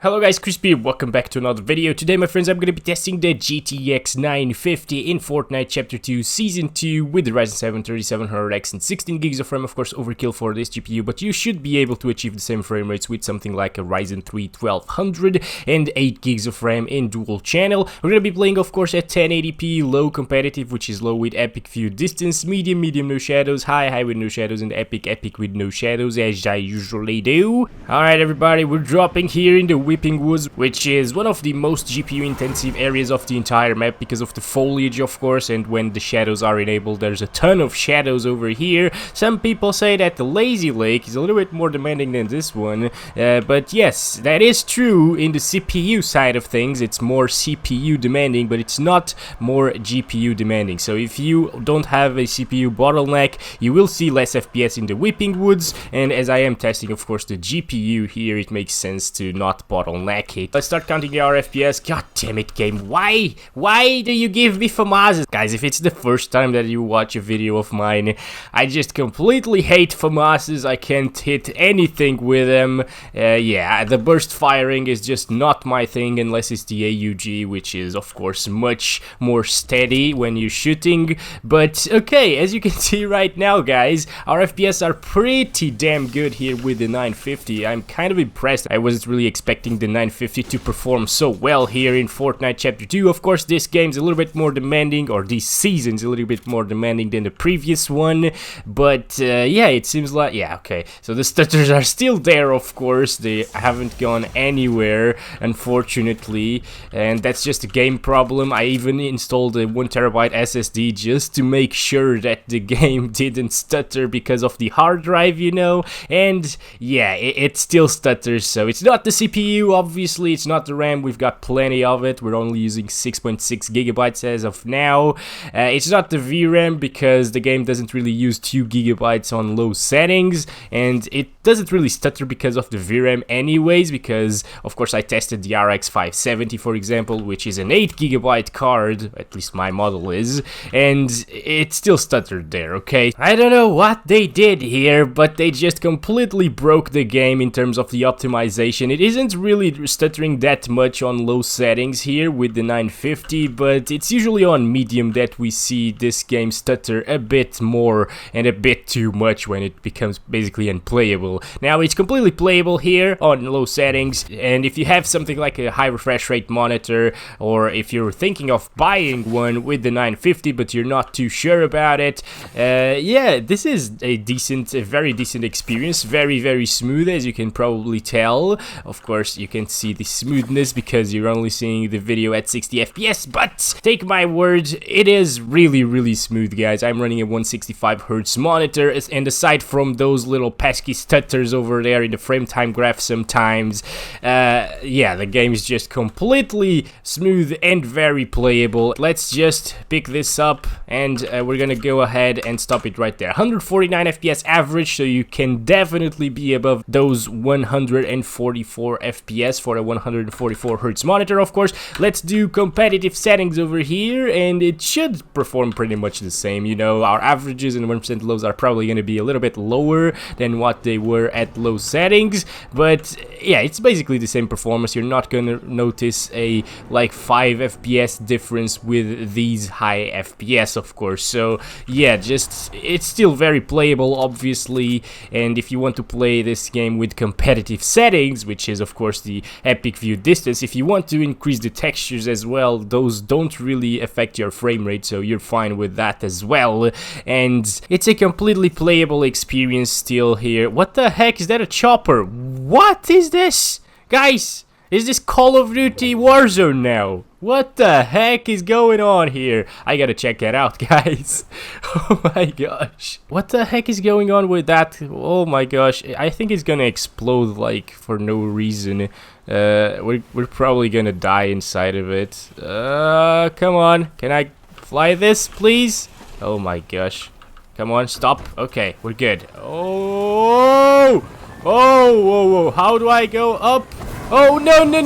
Hello guys, Crispy, welcome back to another video. Today, my friends, I'm going to be testing the GTX 950 in Fortnite Chapter 2 Season 2 with the Ryzen 7 3700X and 16 gigs of RAM. Of course, overkill for this GPU, but you should be able to achieve the same frame rates with something like a Ryzen 3 1200 and 8 gigs of RAM in dual channel. We're going to be playing, of course, at 1080p, low competitive, which is low with epic view distance, medium no shadows, high with no shadows, and epic with no shadows, as I usually do. Alright everybody, we're dropping here in the Whipping Woods, which is one of the most GPU intensive areas of the entire map because of the foliage, of course, and when the shadows are enabled, there's a ton of shadows over here. Some people say that the Lazy Lake is a little bit more demanding than this one, but yes, that is true. In the CPU side of things, it's more CPU demanding, but it's not more GPU demanding. So if you don't have a CPU bottleneck, you will see less FPS in the Whipping Woods, and as I am testing, of course, the GPU here, it makes sense to not bottleneck it. Let's start counting our FPS. God damn it, game. Why do you give me FAMASs? Guys, if it's the first time that you watch a video of mine, I just completely hate FAMASs. I can't hit anything with them. Yeah, the burst firing is just not my thing unless it's the AUG, which is, of course, much more steady when you're shooting. But, okay, as you can see right now, guys, our FPS are pretty damn good here with the 950. I'm kind of impressed. I wasn't really expecting the 950 to perform so well here in Fortnite Chapter 2. Of course, this game's a little bit more demanding, or this season's a little bit more demanding than the previous one, but yeah, it seems like, yeah, okay, so the stutters are still there, of course. They haven't gone anywhere, unfortunately, and that's just a game problem. I even installed a 1TB SSD just to make sure that the game didn't stutter because of the hard drive, you know, and yeah, it still stutters. So it's not the CPU, obviously, it's not the RAM. We've got plenty of it. We're only using 6.6 gigabytes as of now. It's not the VRAM because the game doesn't really use 2 gigabytes on low settings, and it doesn't really stutter because of the VRAM anyways, because of course I tested the RX 570, for example, which is an 8 gigabyte card, at least my model is, and it still stuttered there, okay? I don't know what they did here, but they just completely broke the game in terms of the optimization. It isn't really stuttering that much on low settings here with the 950, but it's usually on medium that we see this game stutter a bit more and a bit too much when it becomes basically unplayable. Now it's completely playable here on low settings, and if you have something like a high refresh rate monitor, or if you're thinking of buying one with the 950 but you're not too sure about it, yeah, this is a very decent experience. Very smooth, as you can probably tell. Of course, you can see the smoothness because you're only seeing the video at 60 FPS, but take my word, it is really smooth, guys. I'm running a 165Hz monitor, and aside from those little pesky stutters over there in the frame time graph sometimes, yeah, the game is just completely smooth and very playable. Let's just pick this up, and we're gonna go ahead and stop it right there. 149 FPS average, so you can definitely be above those 144 FPS for a 144Hz monitor, of course. Let's do competitive settings over here, and it should perform pretty much the same. You know, our averages and 1% lows are probably going to be a little bit lower than what they were at low settings, but yeah, it's basically the same performance. You're not going to notice a like 5 FPS difference with these high FPS, of course. So yeah, just it's still very playable, obviously, and if you want to play this game with competitive settings, which is of course the epic view distance, if you want to increase the textures as well, those don't really affect your frame rate, so you're fine with that as well, and it's a completely playable experience still here. What the heck, is that a chopper? What is this? Guys, is this Call of Duty Warzone now? What the heck is going on here? I gotta check that out, guys. Oh my gosh. What the heck is going on with that? Oh my gosh. I think it's gonna explode, like, for no reason. We're probably gonna die inside of it. Come on. Can I fly this, please? Oh my gosh. Come on, stop. Okay, we're good. Oh! Oh, whoa. How do I go up? Oh, no. Nope.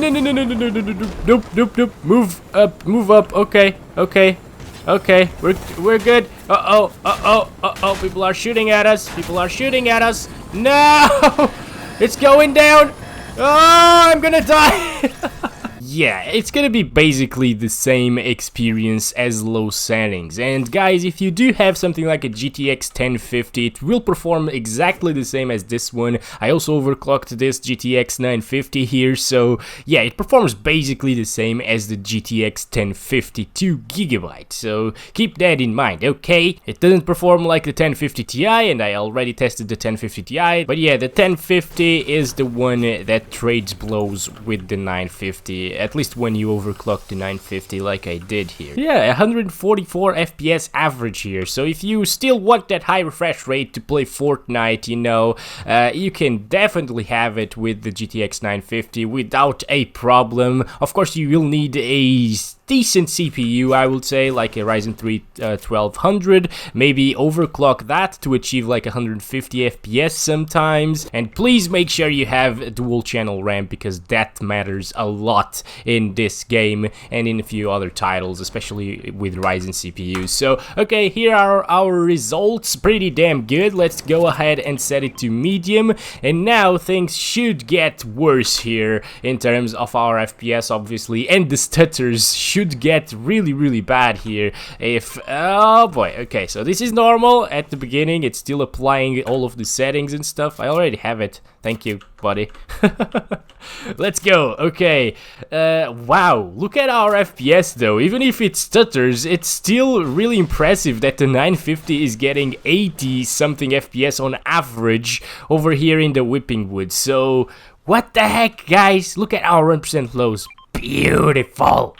Move up. Okay. We're good. Uh-oh. People are shooting at us. No! It's going down. Oh, I'm gonna die! Yeah, it's gonna be basically the same experience as low settings. And guys, if you do have something like a GTX 1050, it will perform exactly the same as this one. I also overclocked this GTX 950 here, so yeah, it performs basically the same as the GTX 1050 2GB. So keep that in mind, okay? It doesn't perform like the 1050 Ti, and I already tested the 1050 Ti, but yeah, the 1050 is the one that trades blows with the 950. At least when you overclock the 950 like I did here. Yeah, 144 FPS average here. So if you still want that high refresh rate to play Fortnite, you know, you can definitely have it with the GTX 950 without a problem. Of course, you will need a decent CPU, I would say, like a Ryzen 3 1200. Maybe overclock that to achieve like 150 FPS sometimes. And please make sure you have a dual channel RAM, because that matters a lot in this game and in a few other titles, especially with Ryzen CPUs. So okay, here are our results. Pretty damn good. Let's go ahead and set it to medium, and now things should get worse here in terms of our FPS, obviously, and the stutters should get really bad here if oh boy. Okay, so this is normal at the beginning. It's still applying all of the settings and stuff. I already have it. Thank you, buddy. Let's go. Okay, wow, look at our FPS though. Even if it stutters, it's still really impressive that the 950 is getting 80 something FPS on average over here in the Whipping Wood. So what the heck, guys? Look at our 1% lows. Beautiful.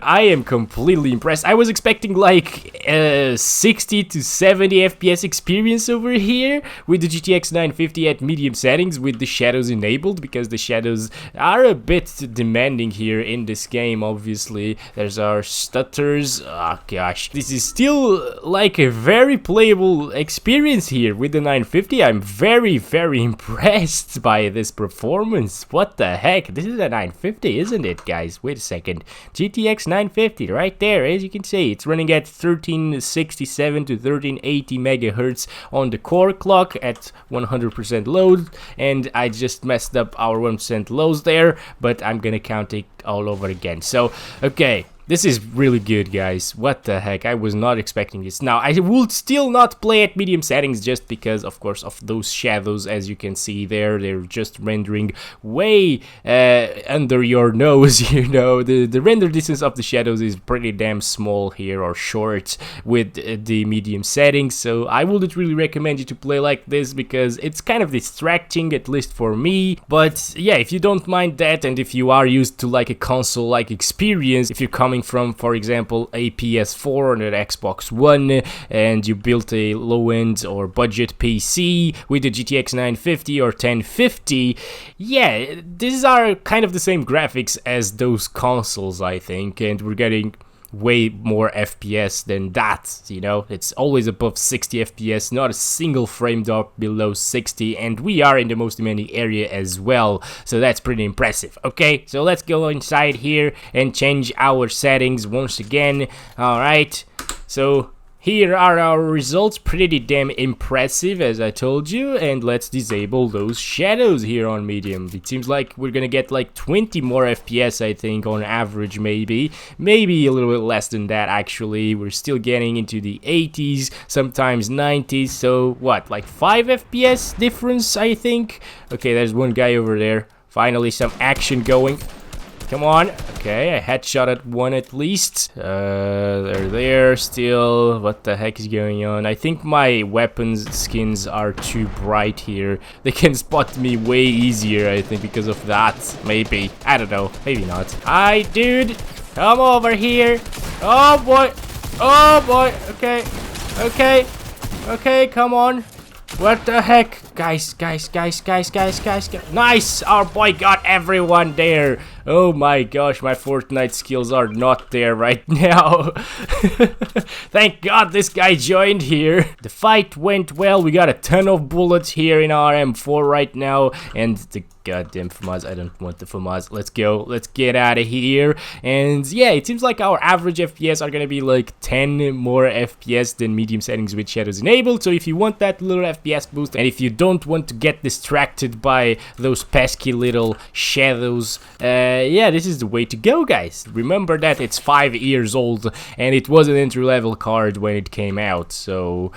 I am completely impressed. I was expecting like 60 to 70 FPS experience over here with the GTX 950 at medium settings with the shadows enabled, because the shadows are a bit demanding here in this game, obviously. There's our stutters. Oh gosh, this is still like a very playable experience here with the 950. I'm very impressed by this performance. What the heck? This is a 950, isn't it, guys? Wait a second. GTX 950 right there, as you can see, it's running at 1367 to 1380 megahertz on the core clock at 100% load, and I just messed up our 1% lows there, but I'm gonna count it all over again. So okay, this is really good, guys. What the heck? I was not expecting this. Now, I would still not play at medium settings just because, of course, of those shadows. As you can see there, they're just rendering way under your nose, you know. The render distance of the shadows is pretty damn small here, or short, with the medium settings. So I wouldn't really recommend you to play like this because it's kind of distracting, at least for me. But yeah, if you don't mind that, and if you are used to like a console-like experience, if you're coming from, for example, a PS4 or an Xbox One, and you built a low-end or budget PC with the GTX 950 or 1050, yeah, these are kind of the same graphics as those consoles, I think, and we're getting way more FPS than that, you know. It's always above 60 FPS, not a single frame drop below 60, and we are in the most demanding area as well, so that's pretty impressive. Okay, so let's go inside here and change our settings once again. Alright, so here are our results, pretty damn impressive as I told you, and let's disable those shadows here on medium. It seems like we're gonna get like 20 more FPS, I think, on average, maybe a little bit less than that actually. We're still getting into the 80s, sometimes 90s, so what, like 5 FPS difference, I think? Okay, there's one guy over there. Finally some action going. Come on. Okay, I headshot at one at least. They're there still. What the heck is going on? I think my weapons skins are too bright here. They can spot me way easier, I think, because of that. Maybe. I don't know. Maybe not. Hi, dude. Come over here. Oh, boy. Oh, boy. Okay. Okay. Okay, come on. What the heck? Guys. Nice! Our boy got everyone there. Oh my gosh, my Fortnite skills are not there right now. Thank God this guy joined here. The fight went well. We got a ton of bullets here in our M4 right now. And the goddamn FAMAS. I don't want the FAMAS. Let's go. Let's get out of here. And yeah, it seems like our average FPS are gonna be like 10 more FPS than medium settings with shadows enabled. So if you want that little FPS boost, and if you don't don't want to get distracted by those pesky little shadows, yeah, this is the way to go, guys. Remember that it's 5 years old and it was an entry-level card when it came out, so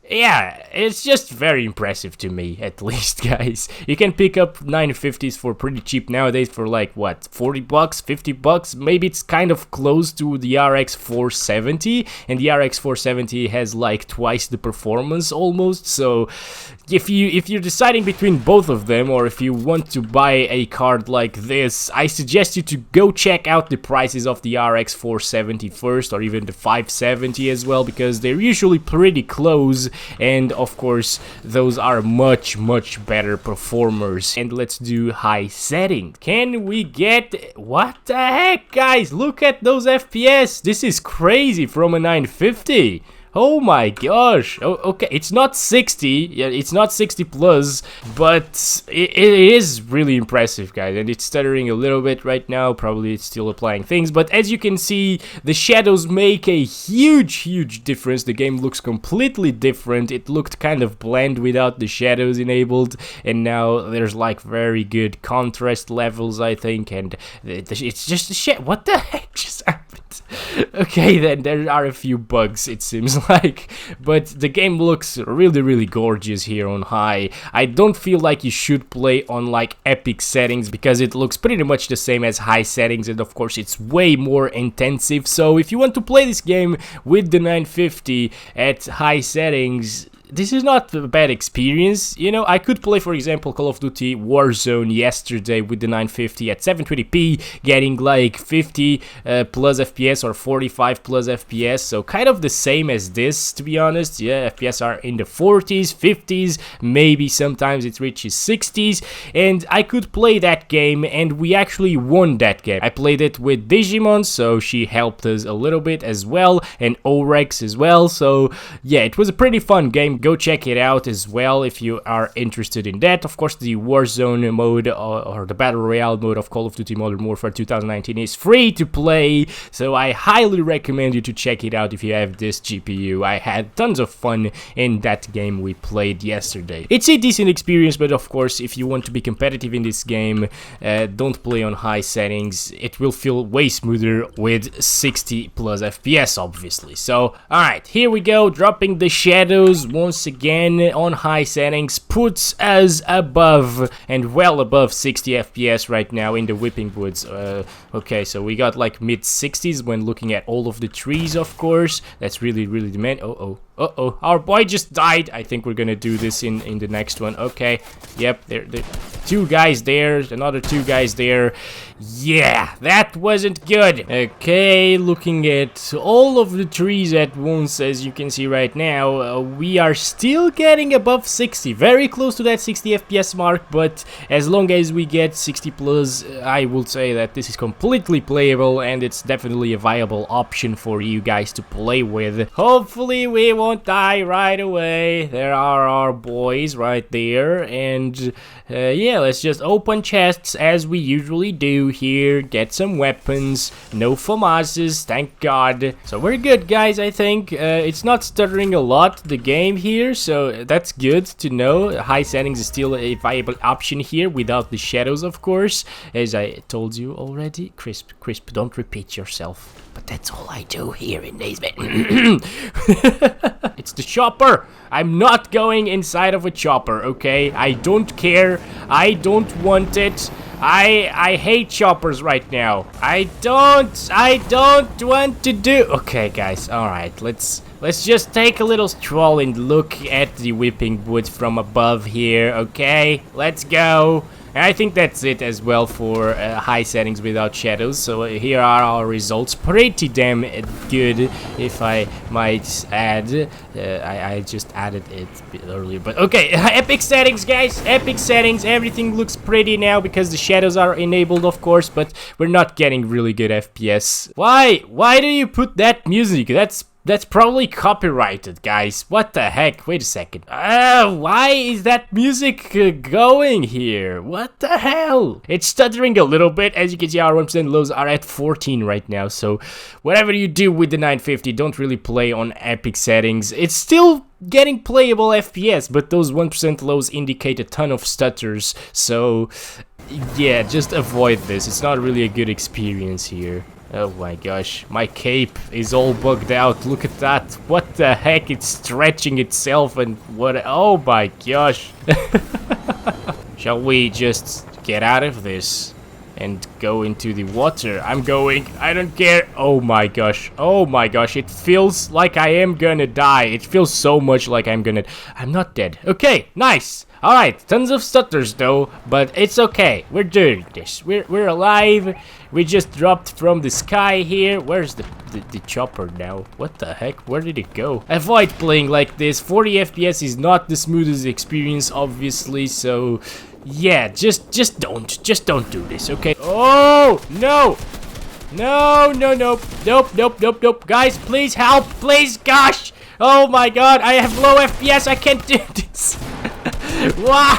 yeah, it's just very impressive to me, at least, guys. You can pick up 950s for pretty cheap nowadays for like, what, 40 bucks, 50 bucks? Maybe it's kind of close to the RX 470, and the RX 470 has like twice the performance almost, so if you're deciding between both of them, or if you want to buy a card like this, I suggest you to go check out the prices of the RX 470 first, or even the 570 as well, because they're usually pretty close, and of course those are much better performers. And let's do high setting. Can we get, what the heck, guys, look at those FPS. This is crazy from a 950. Oh my gosh. Oh, okay, it's not 60, yeah, it's not 60 plus, but it is really impressive, guys, and it's stuttering a little bit right now. Probably it's still applying things, but as you can see, the shadows make a huge difference. The game looks completely different. It looked kind of bland without the shadows enabled, and now there's like very good contrast levels, I think, and it's just a shit. What the heck just happened? Okay, then there are a few bugs, it seems like, but the game looks really gorgeous here on high. I don't feel like you should play on like epic settings, because it looks pretty much the same as high settings, and of course it's way more intensive. So if you want to play this game with the 950 at high settings, this is not a bad experience. You know, I could play, for example, Call of Duty Warzone yesterday with the 950 at 720p, getting like 50 plus FPS or 45 plus FPS, so kind of the same as this, to be honest. Yeah, FPS are in the 40s, 50s, maybe sometimes it reaches 60s, and I could play that game, and we actually won that game. I played it with Digimon, so she helped us a little bit as well, and Orex as well, so yeah, it was a pretty fun game. Go check it out as well if you are interested in that. Of course, the Warzone mode or the Battle Royale mode of Call of Duty Modern Warfare 2019 is free to play, so I highly recommend you to check it out if you have this GPU. I had tons of fun in that game we played yesterday. It's a decent experience, but of course, if you want to be competitive in this game, don't play on high settings. It will feel way smoother with 60 plus FPS, obviously. So, alright, here we go, dropping the shadows once again on high settings, puts us above and well above 60 FPS right now in the whipping woods. Okay, so we got like mid 60s when looking at all of the trees, of course. That's really demand. Uh-oh, our boy just died. I think we're gonna do this in the next one. Okay, yep, there two guys there, another two guys there. Yeah, that wasn't good. Okay, looking at all of the trees at once, as you can see right now, we are still getting above 60, very close to that 60 FPS mark, but as long as we get 60 plus, I would say that this is completely playable, and it's definitely a viable option for you guys to play with. Hopefully we won't die right away. There are our boys right there, and yeah, let's just open chests as we usually do here, get some weapons, no FAMASs, thank God. So we're good, guys. I think it's not stuttering a lot, the game here, so that's good to know. High settings is still a viable option here without the shadows, of course, as I told you already. Crisp, don't repeat yourself, but that's all I do here in these It's the chopper. I'm not going inside of a chopper, okay? I don't care. I don't want it. I hate choppers right now. I don't want to do. Okay, guys. All right. Let's just take a little stroll and look at the whipping woods from above here, okay? Let's go. And I think that's it as well for high settings without shadows. So here are our results. Pretty damn good, if I might add. I just added it a bit earlier, but okay. Epic settings, guys. Epic settings. Everything looks pretty now because the shadows are enabled, of course, but we're not getting really good FPS. Why do you put that music? That's That's probably copyrighted, guys. What the heck? Wait a second. Why is that music going here? What the hell? It's stuttering a little bit. As you can see, our 1% lows are at 14 right now. So whatever you do with the 950, don't really play on epic settings. It's still getting playable FPS, but those 1% lows indicate a ton of stutters. So yeah, just avoid this. It's not really a good experience here. Oh my gosh, my cape is all bugged out. Look at that. What the heck? It's stretching itself and what? Oh my gosh. Shall we just get out of this and go into the water? I'm going. I don't care. Oh my gosh. Oh my gosh. It feels like I am gonna die. It feels so much like I'm not dead. Okay, nice. Alright, tons of stutters though, but it's okay. We're doing this. We're alive. We just dropped from the sky here. Where's the chopper now? What the heck? Where did it go? Avoid playing like this. 40 FPS is not the smoothest experience, obviously, so yeah, just don't do this, okay? Oh no! Nope. Guys, please help, please, gosh! Oh my god, I have low FPS, I can't do this. Why?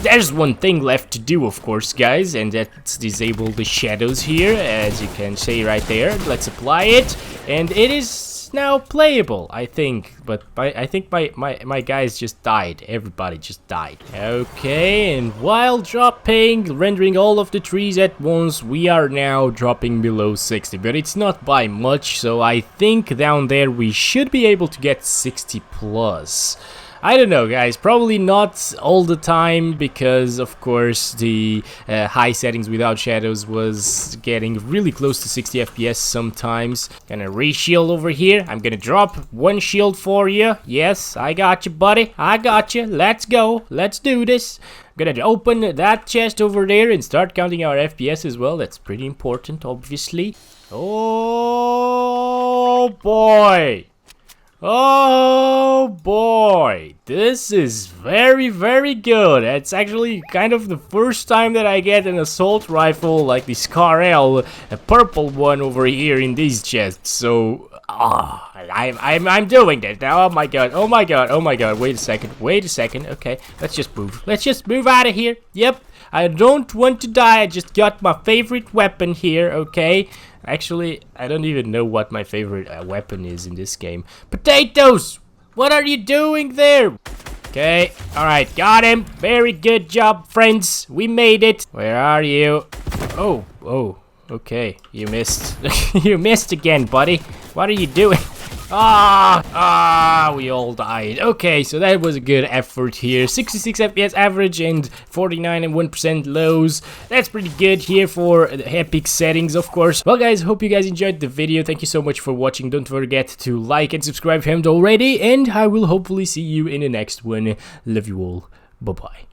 There's one thing left to do, of course, guys, and that's disable the shadows here, as you can see right there. Let's apply it, and it is now playable, I think. But I think my guys just died. Everybody just died. Okay, and while dropping, rendering all of the trees at once, we are now dropping below 60. But it's not by much, so I think down there we should be able to get 60 plus. I don't know, guys, probably not all the time, because of course the high settings without shadows was getting really close to 60 FPS sometimes. Gonna re-shield over here. I'm gonna drop one shield for you. Yes, I got you, buddy. I got you. Let's go. Let's do this. I'm gonna open that chest over there and start counting our FPS as well. That's pretty important, obviously. Oh boy. Oh boy, this is very good. It's actually kind of the first time that I get an assault rifle like the Scar L, a purple one over here in these chests. So I'm doing this now. Oh my god. Wait a second. Okay, let's just move out of here. Yep, I don't want to die. I just got my favorite weapon here. Okay. Actually, I don't even know what my favorite weapon is in this game. Potatoes! What are you doing there? Okay, alright, got him. Very good job, friends. We made it. Where are you? Oh, okay. You missed. You missed again, buddy. What are you doing? We all died. Okay, so that was a good effort here. 66 FPS average and 49 and 1% lows. That's pretty good here for the epic settings, of course. Well, guys, hope you guys enjoyed the video. Thank you so much for watching. Don't forget to like and subscribe if you haven't already. And I will hopefully see you in the next one. Love you all. Bye-bye.